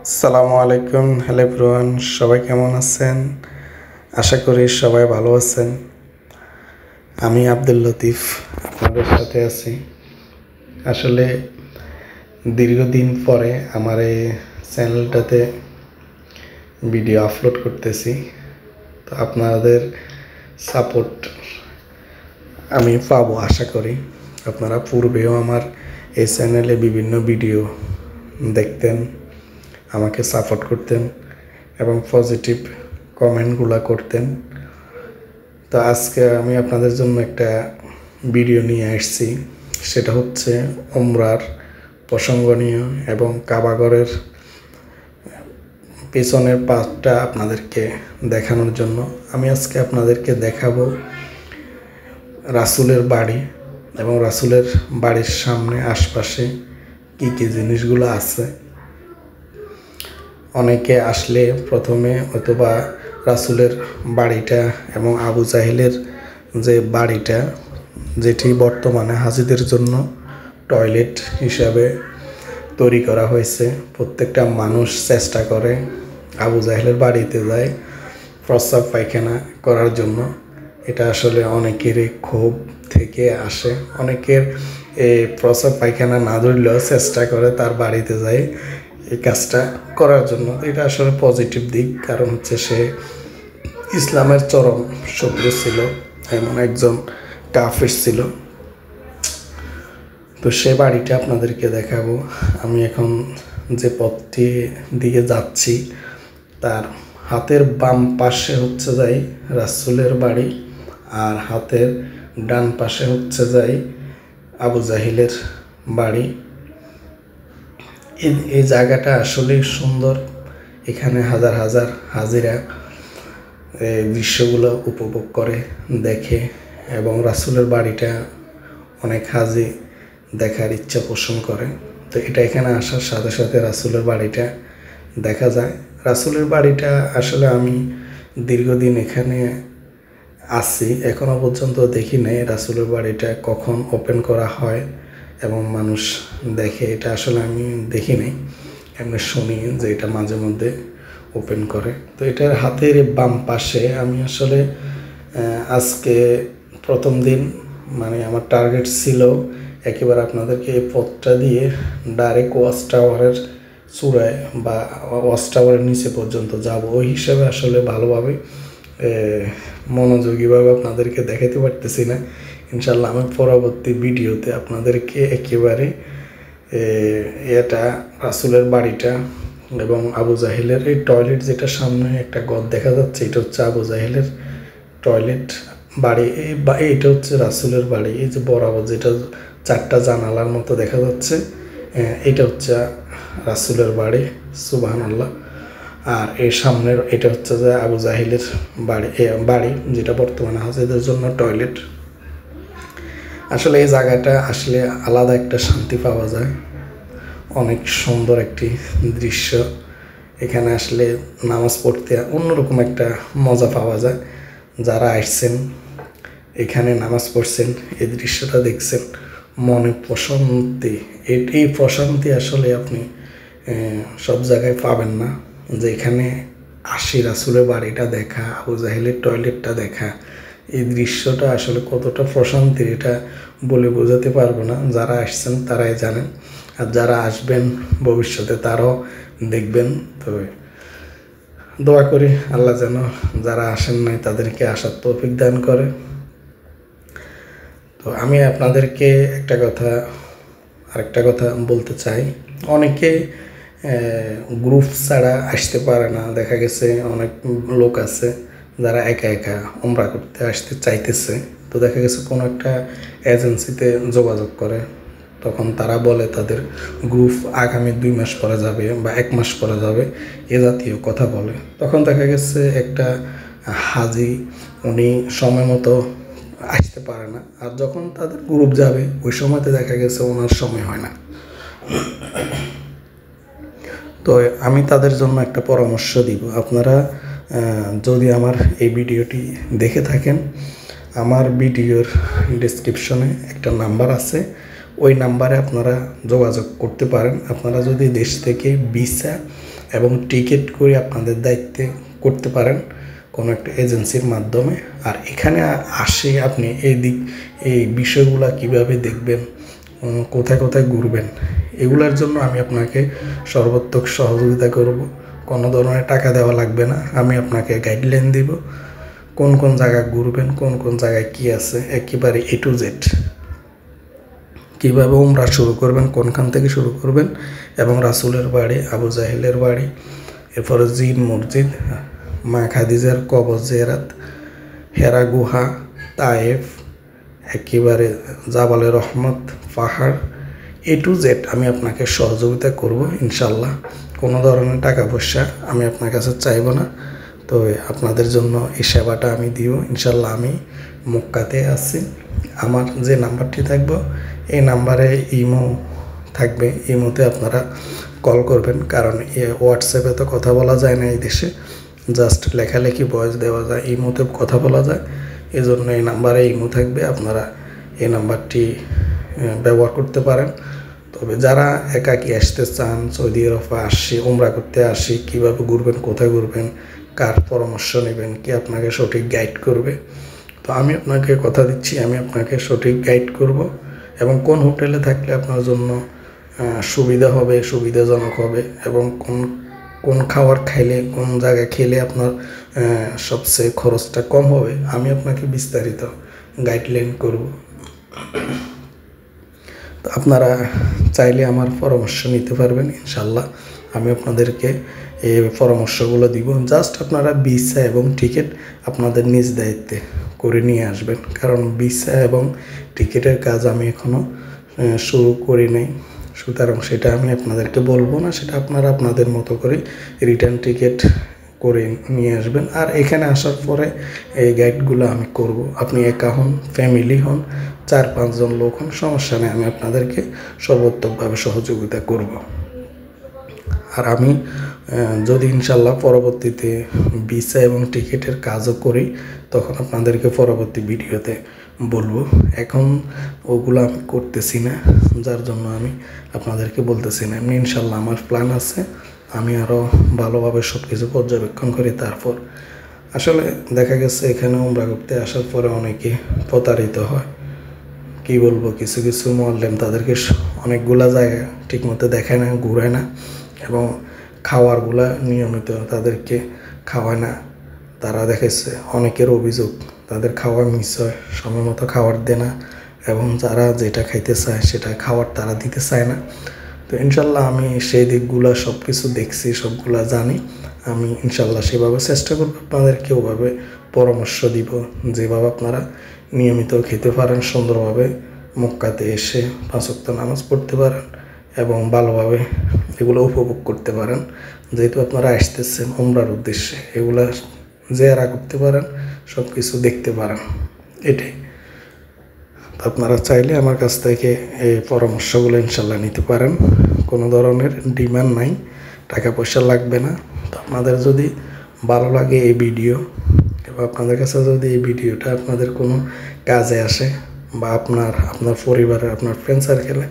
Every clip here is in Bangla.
আসসালামু আলাইকুম, হ্যালো এভরিওয়ান, সবাই কেমন আছেন? আশা করি সবাই ভালো আছেন। আমি আব্দুল লতিফ আপনাদের সাথে আছি। আসলে দীর্ঘদিন পরে আমার এই চ্যানেলটাতে ভিডিও আপলোড করতেছি, তো আপনাদের সাপোর্ট আমি পাবো আশা করি। আপনারা পূর্বেও আমার এই চ্যানেলে বিভিন্ন ভিডিও দেখতেন, আমাকে সাপোর্ট করতেন এবং পজিটিভ কমেন্টগুলো করতেন। তো আজকে আমি আপনাদের জন্য একটা ভিডিও নিয়ে আসছি, সেটা হচ্ছে উমরার প্রসঙ্গনীয় এবং কাবাঘরের পেছনের পার্টটা আপনাদেরকে দেখানোর জন্য আমি আজকে আপনাদেরকে দেখাবো রাসূলের বাড়ি এবং রাসূলের বাড়ির সামনে আশপাশে কী কী জিনিসগুলো আছে। অনেকে আসলে প্রথমে হয়তোবা রাসূলের বাড়িটা এবং আবু জাহেলের যে বাড়িটা, যেটি বর্তমানে হাজিদের জন্য টয়লেট হিসাবে তৈরি করা হয়েছে, প্রত্যেকটা মানুষ চেষ্টা করে আবু জাহেলের বাড়িতে যায় প্রস্রাব পায়খানা করার জন্য। এটা আসলে অনেকেরই ক্ষোভ থেকে আসে, অনেকের প্রস্রাব পায়খানা না ধরলেও চেষ্টা করে তার বাড়িতে যায় এই কাজটা করার জন্য। এটা আসলে পজিটিভ দিক, কারণ হচ্ছে সে ইসলামের চরম শত্রু ছিল, এমন একজন কাফির ছিল। তো সে বাড়িটা আপনাদেরকে দেখাবো। আমি এখন যে পথটি দিকে যাচ্ছি তার হাতের বাম পাশে হচ্ছে যাই রাসূলের বাড়ি, আর হাতের ডান পাশে হচ্ছে যাই আবু জাহিলের বাড়ি। এই জায়গাটা আসলেই সুন্দর। এখানে হাজার হাজার হাজিরা দৃশ্যগুলো উপভোগ করে দেখে, এবং রাসূলের বাড়িটা অনেক হাজি দেখার ইচ্ছা পোষণ করে। তো এটা এখানে আসার সাথে সাথে রাসূলের বাড়িটা দেখা যায়। রাসূলের বাড়িটা আসলে আমি দীর্ঘদিন এখানে আছি, এখনও পর্যন্ত দেখি নাই রাসূলের বাড়িটা কখন ওপেন করা হয় এবং মানুষ দেখে, এটা আসলে আমি দেখি নাই। এমনি শুনি যে এটা মাঝে মধ্যে ওপেন করে। তো এটার হাতের বাম পাশে আমি আসলে আজকে প্রথম দিন, মানে আমার টার্গেট ছিল একেবারে আপনাদেরকে এই পথটা দিয়ে ডাইরেক্ট ওয়াচ টাওয়ারের চূড়ায় বা ওয়াচ টাওয়ারের নিচে পর্যন্ত যাব। ওই হিসাবে আসলে ভালোভাবে মনোযোগীভাবে আপনাদেরকে দেখাতে পারতেছি না। ইনশাল্লাহ আমি পরবর্তী ভিডিওতে আপনাদেরকে একেবারে এটা রাসূলের বাড়িটা এবং আবু জাহেলের এই টয়লেট, যেটা সামনে একটা ঘর দেখা যাচ্ছে, এটা হচ্ছে আবু জাহেলের টয়লেট বাড়ি। এইটা হচ্ছে রাসূলের বাড়ি। এই যে বরাবর যেটা চারটা জানালার মতো দেখা যাচ্ছে, এটা হচ্ছে রাসূলের বাড়ি। সুবহানাল্লাহ। আর এর সামনের এটা হচ্ছে যে আবু জাহিলের বাড়ি, যেটা বর্তমানে হাজিদের জন্য টয়লেট। আসলে এই জায়গাটা আসলে আলাদা একটা শান্তি পাওয়া যায়, অনেক সুন্দর একটি দৃশ্য। এখানে আসলে নামাজ পড়তে অন্যরকম একটা মজা পাওয়া যায়। যারা আসছেন এখানে নামাজ পড়ছেন, এই দৃশ্যটা দেখছেন, মনে প্রশান্তি। এই প্রশান্তি আসলে আপনি সব জায়গায় পাবেন না। যে এখানে আসি রাসূলের বাড়িটা দেখা, আবু জাহেলের টয়লেটটা দেখা, এই দৃশ্যটা আসলে কতটা প্রশান্তির এটা বলে বোঝাতে পারবো না। যারা আসছেন তারাই জানেন, আর যারা আসবেন ভবিষ্যতে তারাও দেখবেন। তবে দোয়া করি আল্লাহ যেন যারা আসেন নাই তাদেরকে আসার তৌফিক দান করে। তো আমি আপনাদেরকে আরেকটা কথা বলতে চাই। অনেকে গ্রুপ ছাড়া আসতে পারে না। দেখা গেছে অনেক লোক আছে যারা একা একা উমরা করতে আসতে চাইতেছে। তো দেখা গেছে কোনো একটা এজেন্সিতে যোগাযোগ করে, তখন তারা বলে তাদের গ্রুপ আগামী 2 মাস পরে যাবে বা 1 মাস পরে যাবে, এ জাতীয় কথা বলে। তখন দেখা গেছে একটা হাজি উনি সময় মতো আসতে পারে না, আর যখন তাদের গ্রুপ যাবে ওই সময়তে দেখা গেছে ওনার সময় হয় না। তো আমি তাদের জন্য একটা পরামর্শ দিব। আপনারা যদি আমার এই ভিডিওটি দেখে থাকেন, আমার ভিডিওর ডেসক্রিপশনে একটা নাম্বার আছে, ওই নাম্বারে আপনারা যোগাযোগ করতে পারেন। আপনারা যদি দেশ থেকে ভিসা এবং টিকিট করে আপনাদের দায়িত্বে করতে পারেন কোনো একটা এজেন্সির মাধ্যমে। আর এখানে আসে আপনি এই বিষয়গুলো কিভাবে দেখবেন, কোথায় কোথায় ঘুরবেন, এগুলোর জন্য আমি আপনাকে সর্বাত্মক সহযোগিতা করব। কোনো ধরনের টাকা দেওয়া লাগবে না, আমি আপনাকে গাইডলাইন দিব কোন কোন জায়গায় ঘুরবেন, কোন কোন জায়গায় কী আছে, একেবারে A to Z। কীভাবে উমরা শুরু করবেন, কোনখান থেকে শুরু করবেন, এবং রাসূলের বাড়ি, আবু জাহেলের বাড়ি, এরপরে জিন মসজিদ, মা খাদিজার কবর জিয়ারত, হেরা গুহা, তায়েফ, একেবারে জাবালে রহমত পাহাড়, A to Z আমি আপনাকে সহযোগিতা করব ইনশাল্লাহ। কোনো ধরনের টাকা পয়সা আমি আপনার কাছে চাইব না, তো আপনাদের জন্য এই সেবাটা আমি দিব ইনশাল্লাহ। আমি মক্কাতে আছি, আমার যে নাম্বারটি থাকবে এই নাম্বারে ইমো থাকবে, ইমোতে আপনারা কল করবেন, কারণ হোয়াটসঅ্যাপে তো কথা বলা যায় না এই দেশে, জাস্ট লেখালেখি ভয়েস দেওয়া যায়, ইমোতে কথা বলা যায়। এই জন্য এই নাম্বারে ইমো থাকবে, আপনারা এই নাম্বারটি ব্যবহার করতে পারেন। তবে যারা একাকি আসতে চান, সৌদি আরবে আসি, উমরা করতে আসি, কীভাবে ঘুরবেন, কোথায় ঘুরবেন, কার পরামর্শ নেবেন, কে আপনাকে সঠিক গাইড করবে, তো আমি আপনাকে কথা দিচ্ছি আমি আপনাকে সঠিক গাইড করব। এবং কোন হোটেলে থাকলে আপনার জন্য সুবিধা হবে, সুবিধাজনক হবে, এবং কোন খাবার খাইলে, কোন জায়গায় খেলে আপনার সবচেয়ে খরচটা কম হবে, আমি আপনাকে বিস্তারিত গাইডলাইন করব। তো আপনারা চাইলে আমার পরামর্শ নিতে পারবেন ইনশাল্লাহ। আমি আপনাদেরকে এই পরামর্শগুলো দিব, জাস্ট আপনারা ভিসা এবং টিকিট আপনাদের নিজ দায়িত্বে করে নিয়ে আসবেন, কারণ ভিসা এবং টিকিটের কাজ আমি এখনও শুরু করি নাই, সুতরাং সেটা আমি আপনাদেরকে বলবো না, সেটা আপনারা আপনাদের মতো করে রিটার্ন টিকিট করে নিয়ে আসবেন। আর এখানে আসার পরে এই গাইডগুলো আমি করব, আপনি একা হন, ফ্যামিলি হন, 4-5 জন লোক হন, সমস্যা নেই, আমি আপনাদেরকে সর্বোত্তমভাবে সহযোগিতা করব। আর আমি যদি ইনশাল্লাহ পরবর্তীতে ভিসা এবং টিকিটের কাজও করি, তখন আপনাদেরকে পরবর্তী ভিডিওতে বলবো। এখন ওগুলো আমি করতেছি না, যার জন্য আমি আপনাদেরকে বলতেছি না। এমনি ইনশাল্লাহ আমার প্ল্যান আছে, আমি আরও ভালোভাবে সব কিছু পর্যবেক্ষণ করি। তারপর আসলে দেখা গেছে এখানে উমরা করতে আসার পরে অনেকে প্রতারিত হয়, কি বলবো, কিছু কিছু মুআল্লিম তাদেরকে অনেকগুলা জায়গা ঠিকমতো দেখায় না, ঘুরায় না, এবং খাওয়ারগুলা নিয়মিত তাদেরকে খাওয়ায় না। তারা দেখেছে অনেকের অভিযোগ তাদের খাওয়া মিস হয়, সময় মতো খাবার দেয় না, এবং যারা যেটা খাইতে চায় সেটা খাবার তারা দিতে চায় না। তো ইনশাল্লাহ আমি সেই দিকগুলো সব কিছু দেখছি, সবগুলা জানি, আমি ইনশাল্লাহ সেভাবে চেষ্টা করব আপনাদেরকে ওভাবে পরামর্শ দিব, যেভাবে আপনারা নিয়মিত খেতে পারেন, সুন্দরভাবে মক্কাতে এসে 5 ওয়াক্ত নামাজ পড়তে পারেন এবং ভালোভাবে এগুলো উপভোগ করতে পারেন। যেহেতু আপনারা আসতেছেন উমরার উদ্দেশ্যে, এগুলা জিয়ারা করতে পারেন, সব কিছু দেখতে পারেন, এটাই। আপনারা চাইলে আমার কাছ থেকে এই পরামর্শগুলো ইনশাল্লাহ নিতে পারেন, কোনো ধরনের ডিমান্ড নাই, টাকা পয়সা লাগবে না। তো আপনাদের যদি ভালো লাগে এই ভিডিও, এবং আপনাদের কাছে যদি এই ভিডিওটা আপনাদের কোনো কাজে আসে, বা আপনার পরিবারের, আপনার ফ্রেন্ড সার্কেলে,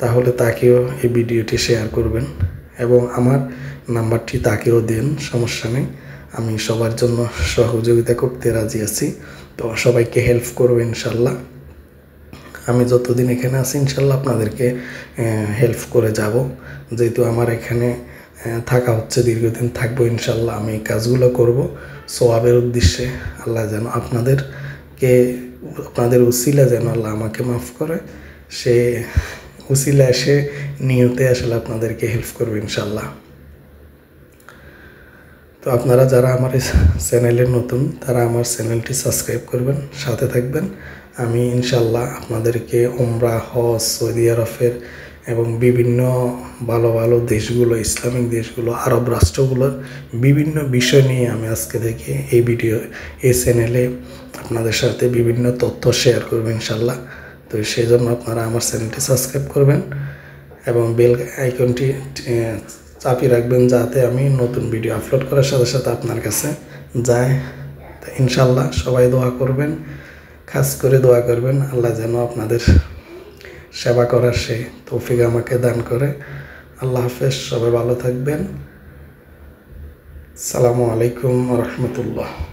তাহলে তাকেও এই ভিডিওটি শেয়ার করবেন, এবং আমার নাম্বারটি তাকেও দেন, সমস্যা নেই, আমি সবার জন্য সহযোগিতা করতে রাজি আছি। তো সবাইকে হেল্প করবো ইনশাল্লাহ। আমি যতদিন এখানে আছি ইনশাল্লাহ আপনাদেরকে হেল্প করে যাব, যেহেতু আমার এখানে থাকা হচ্ছে, দীর্ঘদিন থাকবো ইনশাল্লাহ। আমি এই কাজগুলো করব সওয়াবের উদ্দেশ্যে। আল্লাহ যেন আপনাদের উসিলা যেন আল্লাহ আমাকে মাফ করে, সে উসিলা এসে নিয়তে আসলে আপনাদেরকে হেল্প করবে ইনশাল্লাহ। তো আপনারা যারা আমার চ্যানেলে নতুন, তারা আমার চ্যানেলটি সাবস্ক্রাইব করবেন, সাথে থাকবেন। আমি ইনশাল্লাহ আপনাদেরকে উমরা, হজ, সৌদি আরবের এবং বিভিন্ন ভালো ভালো দেশগুলো, ইসলামিক দেশগুলো, আরব রাষ্ট্রগুলোর বিভিন্ন বিষয় নিয়ে আমি আজকে থেকে এই চ্যানেলে আপনাদের সাথে বিভিন্ন তথ্য শেয়ার করব ইনশাল্লাহ। তো সেই জন্য আপনারা আমার চ্যানেলটি সাবস্ক্রাইব করবেন এবং বেল আইকনটি চাপিয়ে রাখবেন, যাতে আমি নতুন ভিডিও আপলোড করার সাথে সাথে আপনার কাছে যায়। তো ইনশাল্লাহ সবাই দোয়া করবেন, খাস করে দোয়া করবেন আল্লাহ যেন আপনাদের সেবা করার সেই তৌফিক আমাকে দান করে। আল্লাহ হাফেজ, সবাই ভালো থাকবেন। সালামু আলাইকুম রহমতুল্লাহ।